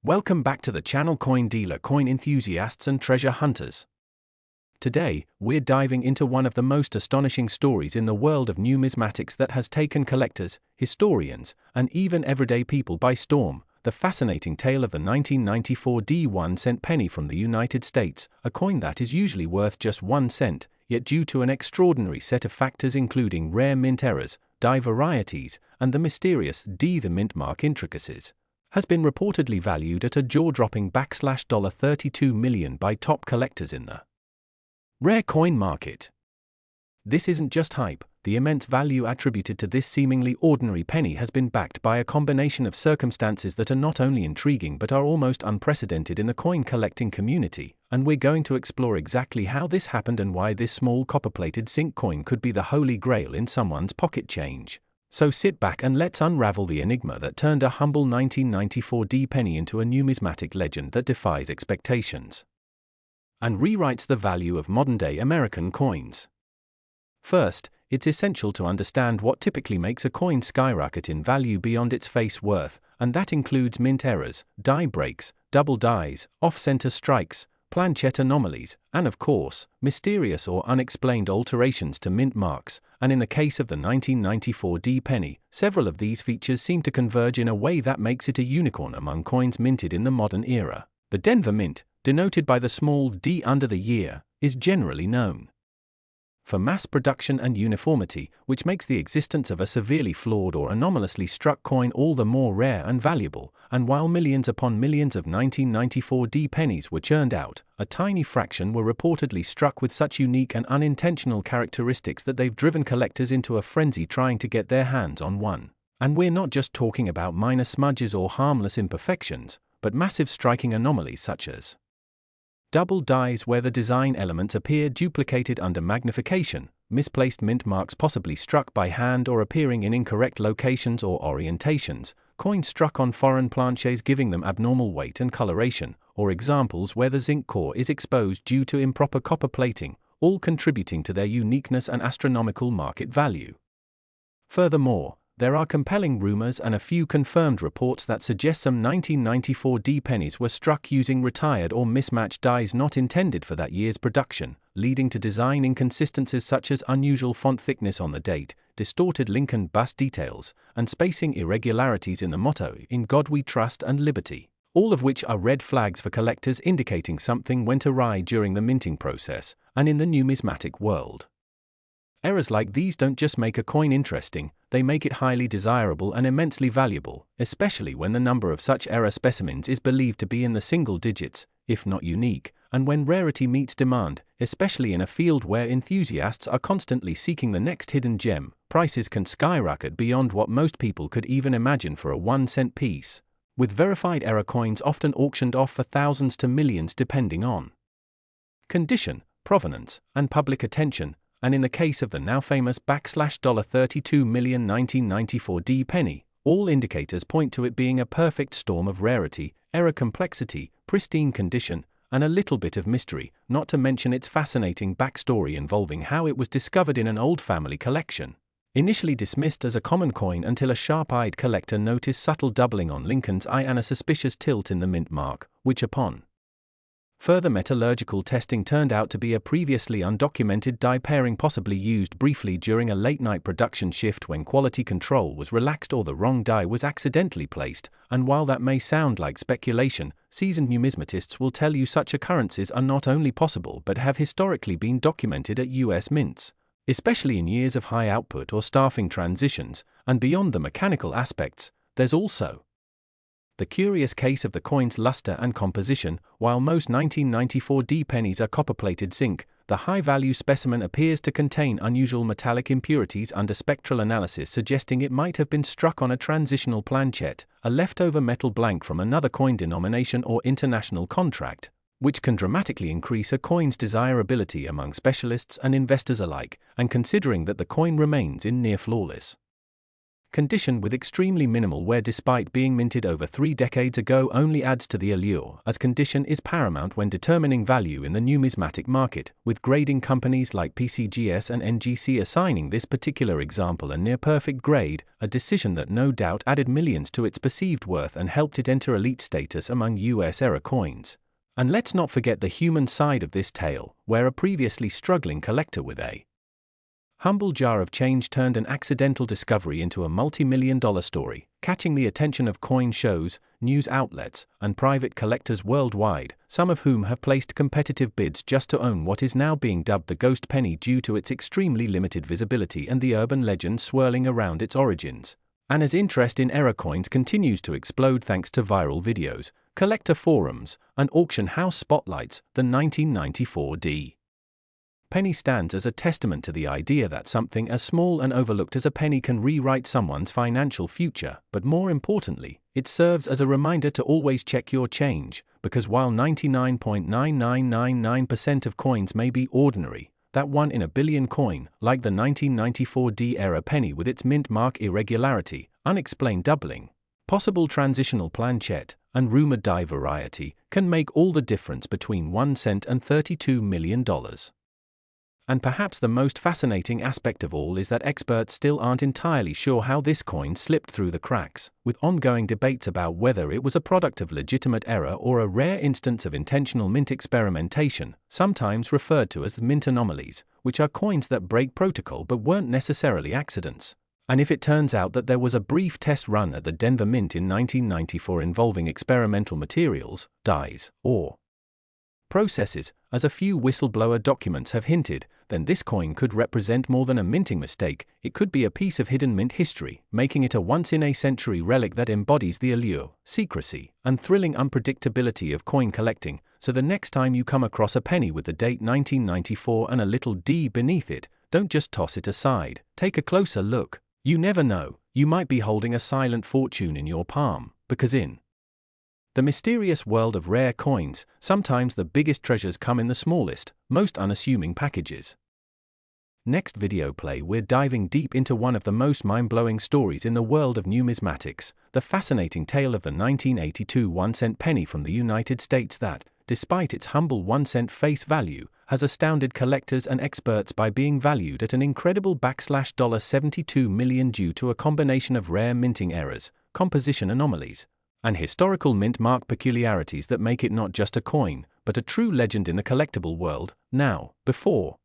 Welcome back to the channel Coin Dealer, coin enthusiasts and treasure hunters. Today, we're diving into one of the most astonishing stories in the world of numismatics that has taken collectors, historians, and even everyday people by storm, the fascinating tale of the 1994 1-cent penny from the United States, a coin that is usually worth just 1 cent, yet due to an extraordinary set of factors including rare mint errors, die varieties, and the mysterious the mint mark intricacies, has been reportedly valued at a jaw-dropping $32 million by top collectors in the rare coin market. This isn't just hype. The immense value attributed to this seemingly ordinary penny has been backed by a combination of circumstances that are not only intriguing but are almost unprecedented in the coin collecting community, and we're going to explore exactly how this happened and why this small copper-plated zinc coin could be the holy grail in someone's pocket change. So sit back and let's unravel the enigma that turned a humble 1994 penny into a numismatic legend that defies expectations and rewrites the value of modern-day American coins. First, it's essential to understand what typically makes a coin skyrocket in value beyond its face worth, and that includes mint errors, die breaks, double dies, off-center strikes, planchette anomalies, and of course, mysterious or unexplained alterations to mint marks, and in the case of the 1994 penny, several of these features seem to converge in a way that makes it a unicorn among coins minted in the modern era. The Denver Mint, denoted by the small d under the year, is generally known for mass production and uniformity, which makes the existence of a severely flawed or anomalously struck coin all the more rare and valuable, and while millions upon millions of 1994 pennies were churned out, a tiny fraction were reportedly struck with such unique and unintentional characteristics that they've driven collectors into a frenzy trying to get their hands on one. And we're not just talking about minor smudges or harmless imperfections, but massive striking anomalies such as double dies where the design elements appear duplicated under magnification, misplaced mint marks possibly struck by hand or appearing in incorrect locations or orientations, coins struck on foreign planches giving them abnormal weight and coloration, or examples where the zinc core is exposed due to improper copper plating, all contributing to their uniqueness and astronomical market value. Furthermore, there are compelling rumors and a few confirmed reports that suggest some 1994 pennies were struck using retired or mismatched dies not intended for that year's production, leading to design inconsistencies such as unusual font thickness on the date, distorted Lincoln bust details, and spacing irregularities in the motto "In God We Trust and Liberty," all of which are red flags for collectors indicating something went awry during the minting process, and in the numismatic world. Errors like these don't just make a coin interesting, they make it highly desirable and immensely valuable, especially when the number of such error specimens is believed to be in the single digits, if not unique, and when rarity meets demand, especially in a field where enthusiasts are constantly seeking the next hidden gem, prices can skyrocket beyond what most people could even imagine for a 1-cent piece, with verified error coins often auctioned off for thousands to millions depending on condition, provenance, and public attention. And in the case of the now famous $32 million 1994 penny, all indicators point to it being a perfect storm of rarity, error complexity, pristine condition, and a little bit of mystery, not to mention its fascinating backstory involving how it was discovered in an old family collection. Initially dismissed as a common coin until a sharp-eyed collector noticed subtle doubling on Lincoln's eye and a suspicious tilt in the mint mark, which upon further metallurgical testing turned out to be a previously undocumented die pairing possibly used briefly during a late-night production shift when quality control was relaxed or the wrong die was accidentally placed, and while that may sound like speculation, seasoned numismatists will tell you such occurrences are not only possible but have historically been documented at US mints, especially in years of high output or staffing transitions, and beyond the mechanical aspects, there's also the curious case of the coin's luster and composition. While most 1994 pennies are copper-plated zinc, the high-value specimen appears to contain unusual metallic impurities under spectral analysis suggesting it might have been struck on a transitional planchette, a leftover metal blank from another coin denomination or international contract, which can dramatically increase a coin's desirability among specialists and investors alike, and considering that the coin remains in near-flawless condition with extremely minimal wear despite being minted over 3 decades ago only adds to the allure, as condition is paramount when determining value in the numismatic market, with grading companies like PCGS and NGC assigning this particular example a near-perfect grade, a decision that no doubt added millions to its perceived worth and helped it enter elite status among US-era coins. And let's not forget the human side of this tale, where a previously struggling collector with a humble jar of change turned an accidental discovery into a multi-million-dollar story, catching the attention of coin shows, news outlets, and private collectors worldwide, some of whom have placed competitive bids just to own what is now being dubbed the ghost penny due to its extremely limited visibility and the urban legend swirling around its origins. And as interest in era coins continues to explode thanks to viral videos, collector forums, and auction house spotlights, the 1994 D penny stands as a testament to the idea that something as small and overlooked as a penny can rewrite someone's financial future, but more importantly, it serves as a reminder to always check your change, because while 99.9999% of coins may be ordinary, that 1 in a billion coin, like the 1994 D-era penny with its mint mark irregularity, unexplained doubling, possible transitional planchet, and rumored die variety, can make all the difference between 1 cent and $32 million. And perhaps the most fascinating aspect of all is that experts still aren't entirely sure how this coin slipped through the cracks, with ongoing debates about whether it was a product of legitimate error or a rare instance of intentional mint experimentation, sometimes referred to as the mint anomalies, which are coins that break protocol but weren't necessarily accidents. And if it turns out that there was a brief test run at the Denver Mint in 1994 involving experimental materials, dyes, or processes, as a few whistleblower documents have hinted, then this coin could represent more than a minting mistake. It could be a piece of hidden mint history, making it a once-in-a-century relic that embodies the allure, secrecy, and thrilling unpredictability of coin collecting. So the next time you come across a penny with the date 1994 and a little D beneath it, don't just toss it aside, take a closer look. You never know, you might be holding a silent fortune in your palm, because in the mysterious world of rare coins, sometimes the biggest treasures come in the smallest, most unassuming packages. Next video play, we're diving deep into one of the most mind-blowing stories in the world of numismatics, the fascinating tale of the 1982 1-cent penny from the United States that, despite its humble 1-cent face value, has astounded collectors and experts by being valued at an incredible $72 million due to a combination of rare minting errors, composition anomalies, and historical mint mark peculiarities that make it not just a coin, but a true legend in the collectible world. Now, before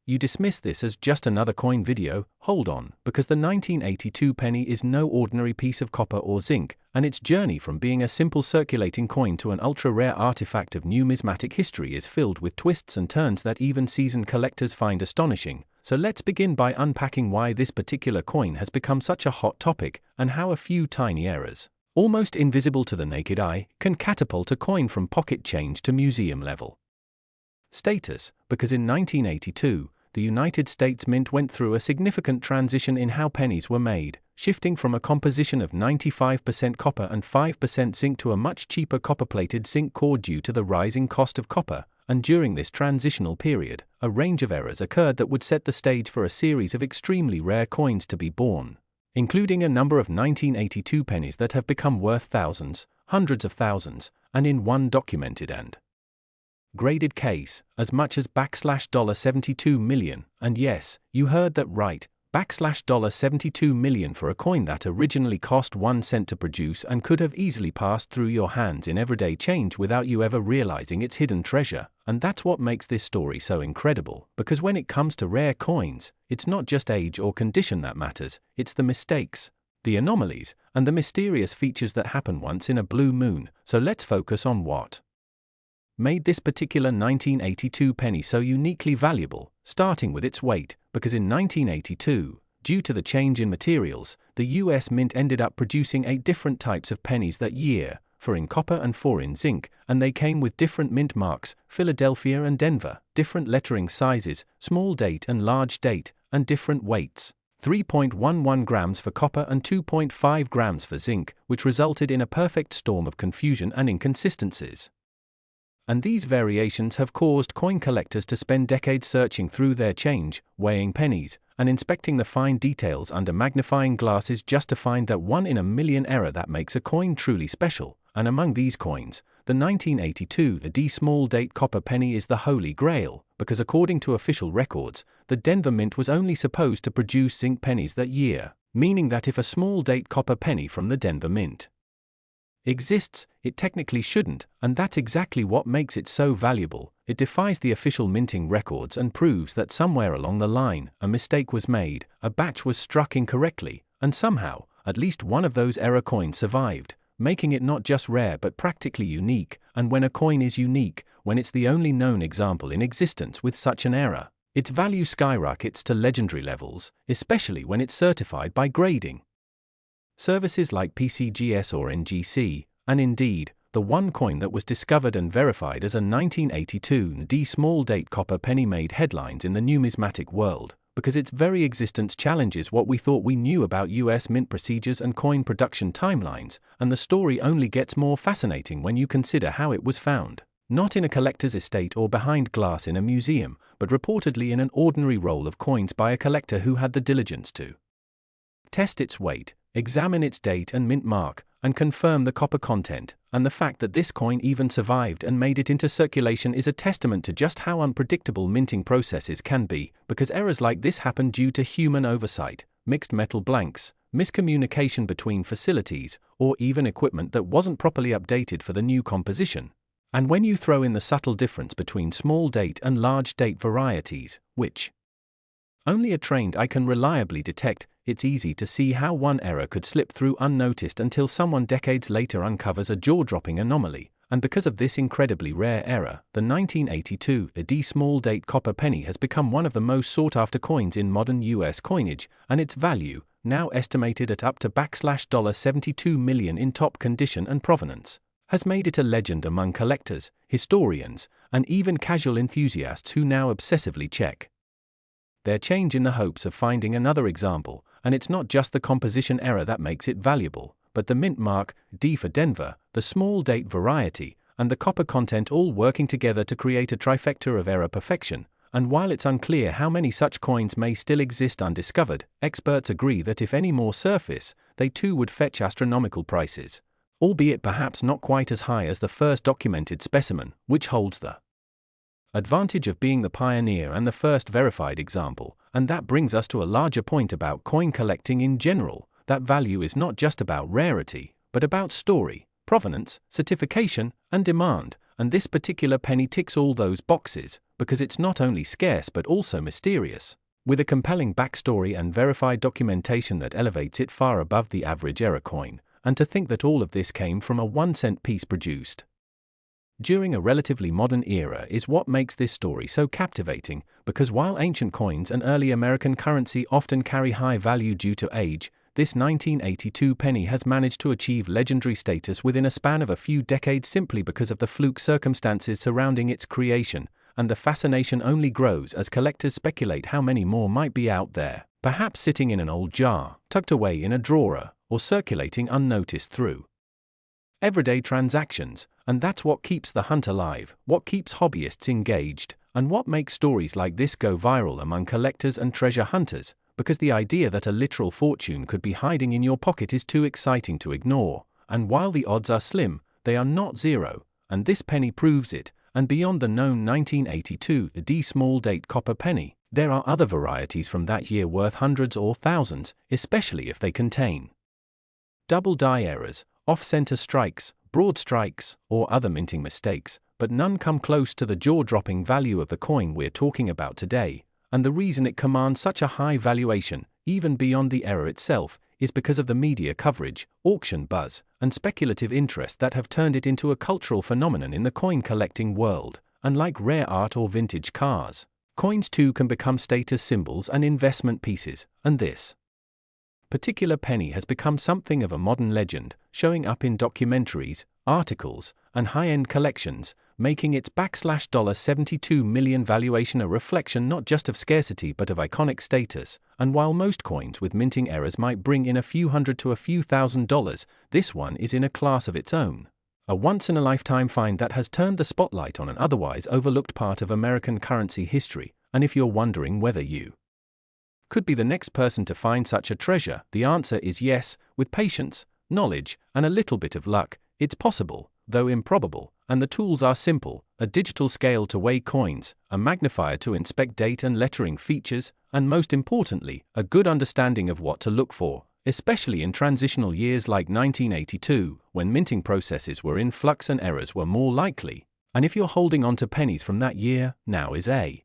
you dismiss this as just another coin video, hold on, because the 1982 penny is no ordinary piece of copper or zinc, and its journey from being a simple circulating coin to an ultra-rare artifact of numismatic history is filled with twists and turns that even seasoned collectors find astonishing. So let's begin by unpacking why this particular coin has become such a hot topic, and how a few tiny errors, almost invisible to the naked eye, can catapult a coin from pocket change to museum level status, because in 1982, the United States Mint went through a significant transition in how pennies were made, shifting from a composition of 95% copper and 5% zinc to a much cheaper copper-plated zinc core due to the rising cost of copper, and during this transitional period, a range of errors occurred that would set the stage for a series of extremely rare coins to be born, including a number of 1982 pennies that have become worth thousands, hundreds of thousands, and in one documented and graded case, as much as $72 million, and yes, you heard that right, $72 million for a coin that originally cost 1 cent to produce and could have easily passed through your hands in everyday change without you ever realizing its hidden treasure. And that's what makes this story so incredible, because when it comes to rare coins, it's not just age or condition that matters, it's the mistakes, the anomalies, and the mysterious features that happen once in a blue moon. So let's focus on what made this particular 1982 penny so uniquely valuable, starting with its weight, because in 1982, due to the change in materials, the US Mint ended up producing 8 different types of pennies that year, 4 in copper and 4 in zinc, and they came with different mint marks, Philadelphia and Denver, different lettering sizes, small date and large date, and different weights. 3.11 grams for copper and 2.5 grams for zinc, which resulted in a perfect storm of confusion and inconsistencies. And these variations have caused coin collectors to spend decades searching through their change, weighing pennies, and inspecting the fine details under magnifying glasses just to find that 1 in a million error that makes a coin truly special. And among these coins, the 1982 D small date copper penny is the holy grail, because according to official records, the Denver Mint was only supposed to produce zinc pennies that year, meaning that if a small date copper penny from the Denver Mint exists, it technically shouldn't, and that's exactly what makes it so valuable. It defies the official minting records and proves that somewhere along the line, a mistake was made, a batch was struck incorrectly, and somehow, at least one of those error coins survived, making it not just rare but practically unique. And when a coin is unique, when it's the only known example in existence with such an error, its value skyrockets to legendary levels, especially when it's certified by grading services like PCGS or NGC, and indeed, the one coin that was discovered and verified as a 1982 D small date copper penny made headlines in the numismatic world, because its very existence challenges what we thought we knew about US mint procedures and coin production timelines, and the story only gets more fascinating when you consider how it was found. Not in a collector's estate or behind glass in a museum, but reportedly in an ordinary roll of coins by a collector who had the diligence to test its weight, examine its date and mint mark, and confirm the copper content. And the fact that this coin even survived and made it into circulation is a testament to just how unpredictable minting processes can be, because errors like this happen due to human oversight, mixed metal blanks, miscommunication between facilities, or even equipment that wasn't properly updated for the new composition. And when you throw in the subtle difference between small date and large date varieties, which only a trained eye can reliably detect, it's easy to see how one error could slip through unnoticed until someone decades later uncovers a jaw-dropping anomaly. And because of this incredibly rare error, the 1982 D small date copper penny has become one of the most sought-after coins in modern US coinage, and its value, now estimated at up to $72 million in top condition and provenance, has made it a legend among collectors, historians, and even casual enthusiasts who now obsessively check their change in the hopes of finding another example. And it's not just the composition error that makes it valuable, but the mint mark, D for Denver, the small date variety, and the copper content all working together to create a trifecta of error perfection. And while it's unclear how many such coins may still exist undiscovered, experts agree that if any more surface, they too would fetch astronomical prices, albeit perhaps not quite as high as the first documented specimen, which holds the advantage of being the pioneer and the first verified example. And that brings us to a larger point about coin collecting in general, that value is not just about rarity, but about story, provenance, certification, and demand. And this particular penny ticks all those boxes, because it's not only scarce but also mysterious, with a compelling backstory and verified documentation that elevates it far above the average error coin. And to think that all of this came from a 1-cent piece produced during a relatively modern era is what makes this story so captivating, because while ancient coins and early American currency often carry high value due to age, this 1982 penny has managed to achieve legendary status within a span of a few decades simply because of the fluke circumstances surrounding its creation, and the fascination only grows as collectors speculate how many more might be out there, perhaps sitting in an old jar, tucked away in a drawer, or circulating unnoticed through everyday transactions. And that's what keeps the hunt alive, what keeps hobbyists engaged, and what makes stories like this go viral among collectors and treasure hunters, because the idea that a literal fortune could be hiding in your pocket is too exciting to ignore. And while the odds are slim, they are not zero, and this penny proves it. And beyond the known 1982 D small date copper penny, there are other varieties from that year worth hundreds or thousands, especially if they contain double die errors, off-center strikes, broad strikes, or other minting mistakes, but none come close to the jaw-dropping value of the coin we're talking about today. And the reason it commands such a high valuation, even beyond the error itself, is because of the media coverage, auction buzz, and speculative interest that have turned it into a cultural phenomenon in the coin collecting world. Unlike rare art or vintage cars, coins too can become status symbols and investment pieces, and this particular penny has become something of a modern legend, showing up in documentaries, articles, and high-end collections, making its $72 million valuation a reflection not just of scarcity but of iconic status. And while most coins with minting errors might bring in a few hundred to a few $1,000s, this one is in a class of its own. A once-in-a-lifetime find that has turned the spotlight on an otherwise overlooked part of American currency history. And if you're wondering whether you Could be the next person to find such a treasure? The answer is yes. With patience, knowledge, and a little bit of luck, it's possible, though improbable, and the tools are simple: a digital scale to weigh coins, a magnifier to inspect date and lettering features, and most importantly, a good understanding of what to look for, especially in transitional years like 1982, when minting processes were in flux and errors were more likely. And if you're holding on to pennies from that year, now is a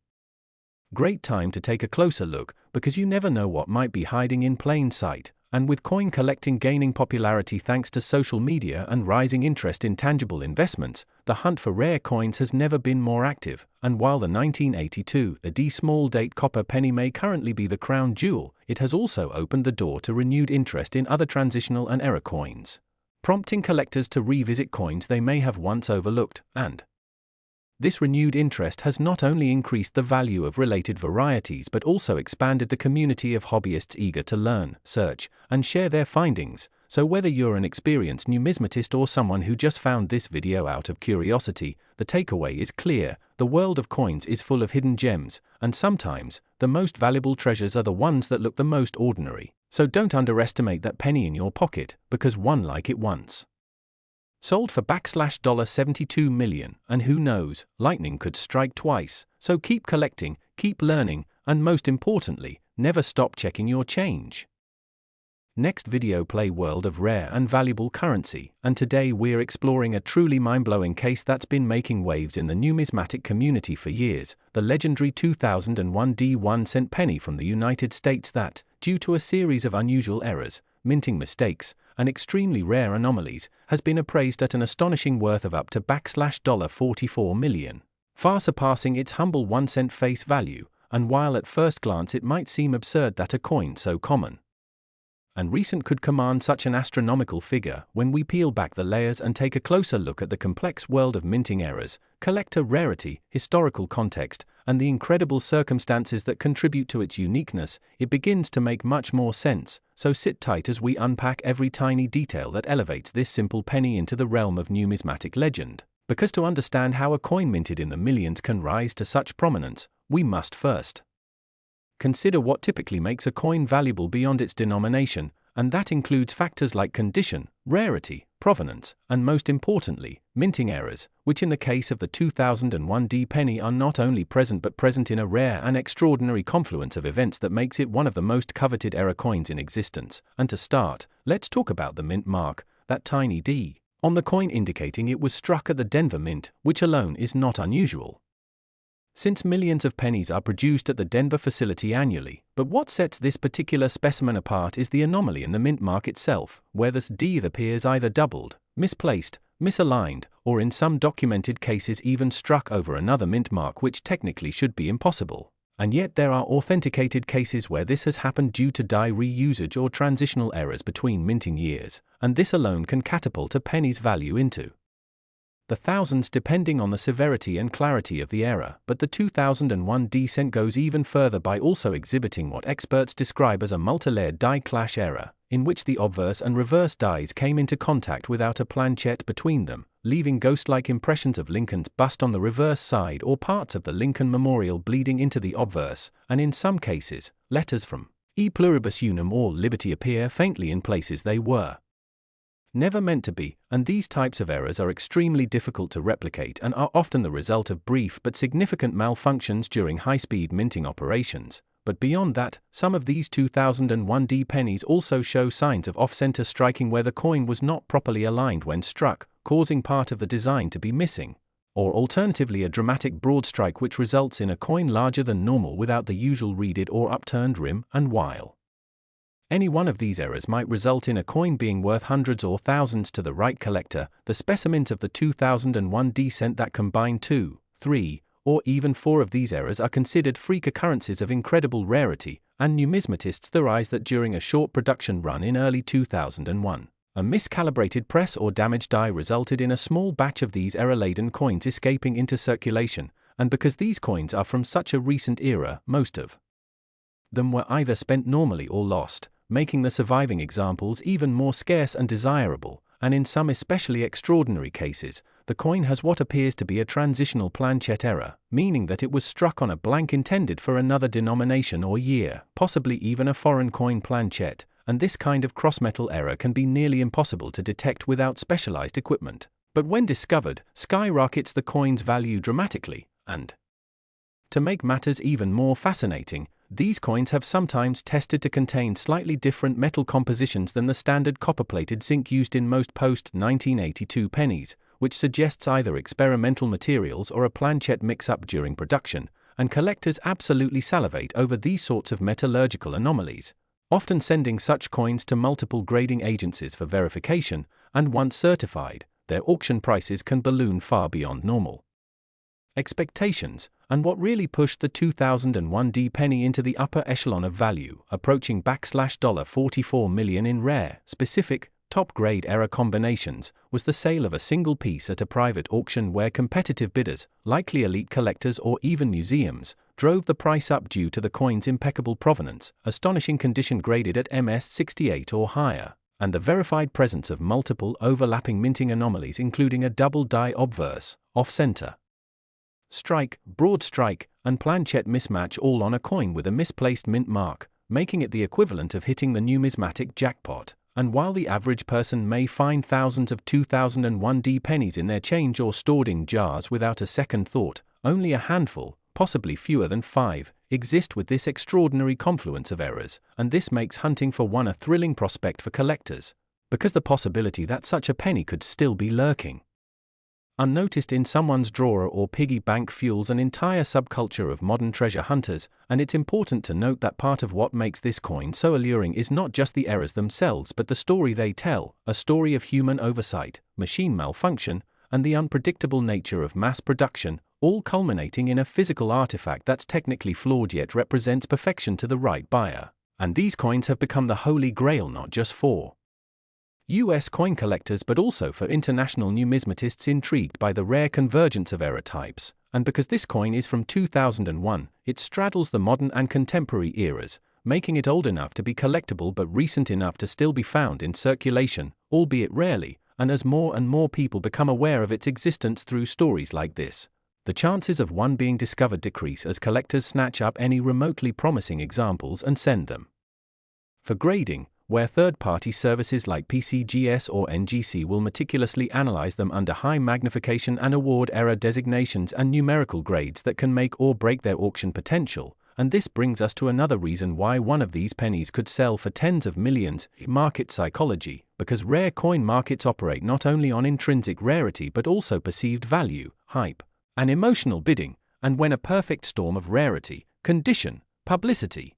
great time to take a closer look, because you never know what might be hiding in plain sight. And with coin collecting gaining popularity thanks to social media and rising interest in tangible investments, the hunt for rare coins has never been more active. And while the 1982 AD small date copper penny may currently be the crown jewel, it has also opened the door to renewed interest in other transitional and era coins, prompting collectors to revisit coins they may have once overlooked. And this renewed interest has not only increased the value of related varieties but also expanded the community of hobbyists eager to learn, search, and share their findings. So whether you're an experienced numismatist or someone who just found this video out of curiosity, the takeaway is clear: the world of coins is full of hidden gems, and sometimes, the most valuable treasures are the ones that look the most ordinary. So don't underestimate that penny in your pocket, because one like it once sold for $72 million, and who knows, lightning could strike twice. So keep collecting, keep learning, and most importantly, never stop checking your change. Next video: play world of rare and valuable currency, and today we're exploring a truly mind-blowing case that's been making waves in the numismatic community for years: the legendary 2001 D1 penny from the United States that, due to a series of unusual errors, minting mistakes, and extremely rare anomalies, has been appraised at an astonishing worth of up to $44 million, far surpassing its humble 1 cent face value. And while at first glance it might seem absurd that a coin so common and recent could command such an astronomical figure, when we peel back the layers and take a closer look at the complex world of minting errors, collector rarity, historical context, and the incredible circumstances that contribute to its uniqueness, it begins to make much more sense. So sit tight as we unpack every tiny detail that elevates this simple penny into the realm of numismatic legend. Because to understand how a coin minted in the millions can rise to such prominence, we must first consider what typically makes a coin valuable beyond its denomination, and that includes factors like condition, rarity, provenance, and most importantly, minting errors, which in the case of the 2001 D penny are not only present but present in a rare and extraordinary confluence of events that makes it one of the most coveted era coins in existence. And to start, let's talk about the mint mark, that tiny D on the coin indicating it was struck at the Denver Mint, which alone is not unusual, since millions of pennies are produced at the Denver facility annually. But what sets this particular specimen apart is the anomaly in the mint mark itself, where this D appears either doubled, misplaced, misaligned, or in some documented cases even struck over another mint mark, which technically should be impossible. And yet there are authenticated cases where this has happened due to die reusage or transitional errors between minting years, and this alone can catapult a penny's value into the thousands depending on the severity and clarity of the error. But the 2001 D cent goes even further by also exhibiting what experts describe as a multi-layered die clash error, in which the obverse and reverse dies came into contact without a planchet between them, leaving ghost-like impressions of Lincoln's bust on the reverse side or parts of the Lincoln Memorial bleeding into the obverse, and in some cases, letters from E pluribus unum or liberty appear faintly in places they were never meant to be. And these types of errors are extremely difficult to replicate and are often the result of brief but significant malfunctions during high-speed minting operations. But beyond that, some of these 2001 D pennies also show signs of off-center striking where the coin was not properly aligned when struck, causing part of the design to be missing, or alternatively a dramatic broad strike which results in a coin larger than normal without the usual reeded or upturned rim. And while any one of these errors might result in a coin being worth hundreds or thousands to the right collector, the specimens of the 2001 D cent that combine 2, 3, or even 4 of these errors are considered freak occurrences of incredible rarity, and numismatists theorize that during a short production run in early 2001, a miscalibrated press or damaged die resulted in a small batch of these error-laden coins escaping into circulation, and because these coins are from such a recent era, most of them were either spent normally or lost, making the surviving examples even more scarce and desirable. And in some especially extraordinary cases, the coin has what appears to be a transitional planchet error, meaning that it was struck on a blank intended for another denomination or year, possibly even a foreign coin planchet, and this kind of cross-metal error can be nearly impossible to detect without specialized equipment. But when discovered, skyrockets the coin's value dramatically, and to make matters even more fascinating, these coins have sometimes tested to contain slightly different metal compositions than the standard copper-plated zinc used in most post-1982 pennies, which suggests either experimental materials or a planchet mix-up during production, and collectors absolutely salivate over these sorts of metallurgical anomalies, often sending such coins to multiple grading agencies for verification, and once certified, their auction prices can balloon far beyond normal expectations, and what really pushed the 2001 D penny into the upper echelon of value, approaching $44 million in rare, specific, top-grade error combinations, was the sale of a single piece at a private auction where competitive bidders, likely elite collectors or even museums, drove the price up due to the coin's impeccable provenance, astonishing condition graded at MS68 or higher, and the verified presence of multiple overlapping minting anomalies including a double die obverse, off-center strike, broad strike, and planchet mismatch, all on a coin with a misplaced mint mark, making it the equivalent of hitting the numismatic jackpot. And while the average person may find thousands of 2001 D pennies in their change or stored in jars without a second thought, only a handful, possibly fewer than 5, exist with this extraordinary confluence of errors, and this makes hunting for one a thrilling prospect for collectors, because the possibility that such a penny could still be lurking unnoticed in someone's drawer or piggy bank fuels an entire subculture of modern treasure hunters, and it's important to note that part of what makes this coin so alluring is not just the errors themselves but the story they tell, a story of human oversight, machine malfunction, and the unpredictable nature of mass production, all culminating in a physical artifact that's technically flawed yet represents perfection to the right buyer. And these coins have become the holy grail not just for US coin collectors but also for international numismatists intrigued by the rare convergence of error types, and because this coin is from 2001, it straddles the modern and contemporary eras, making it old enough to be collectible but recent enough to still be found in circulation, albeit rarely, and as more and more people become aware of its existence through stories like this, the chances of one being discovered decrease as collectors snatch up any remotely promising examples and send them for grading, where third-party services like PCGS or NGC will meticulously analyze them under high magnification and award error designations and numerical grades that can make or break their auction potential. And this brings us to another reason why one of these pennies could sell for tens of millions: market psychology, because rare coin markets operate not only on intrinsic rarity but also perceived value, hype, and emotional bidding, and when a perfect storm of rarity, condition, publicity,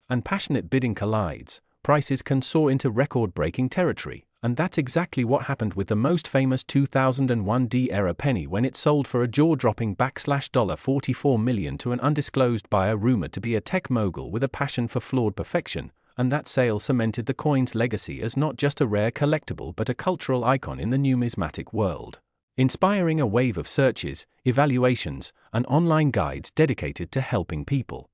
and passionate bidding collides, prices can soar into record-breaking territory, and that's exactly what happened with the most famous 2001 D era penny when it sold for a jaw-dropping $44 million to an undisclosed buyer rumored to be a tech mogul with a passion for flawed perfection, and that sale cemented the coin's legacy as not just a rare collectible but a cultural icon in the numismatic world, inspiring a wave of searches, evaluations, and online guides dedicated to helping people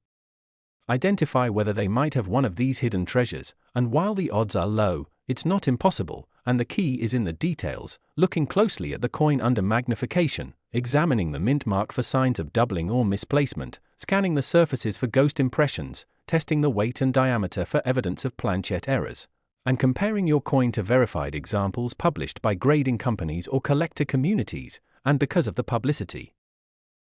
identify whether they might have one of these hidden treasures. And while the odds are low, it's not impossible, and the key is in the details, looking closely at the coin under magnification, examining the mint mark for signs of doubling or misplacement, scanning the surfaces for ghost impressions, testing the weight and diameter for evidence of planchet errors, and comparing your coin to verified examples published by grading companies or collector communities. And because of the publicity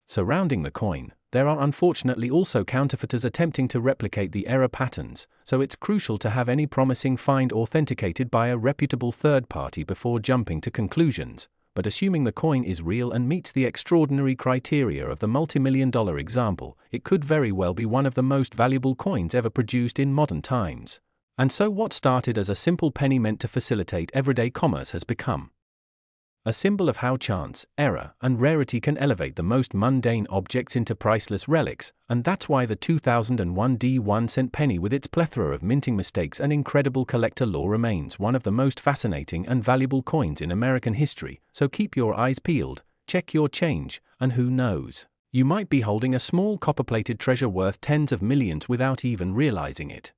surrounding the coin, there are unfortunately also counterfeiters attempting to replicate the error patterns, so it's crucial to have any promising find authenticated by a reputable third party before jumping to conclusions. But assuming the coin is real and meets the extraordinary criteria of the multi-million-dollar example, it could very well be one of the most valuable coins ever produced in modern times. And so what started as a simple penny meant to facilitate everyday commerce has become a symbol of how chance, error, and rarity can elevate the most mundane objects into priceless relics, and that's why the 2001 D 1-cent penny with its plethora of minting mistakes and incredible collector lore remains one of the most fascinating and valuable coins in American history. So keep your eyes peeled, check your change, and who knows, you might be holding a small copper-plated treasure worth tens of millions without even realizing it.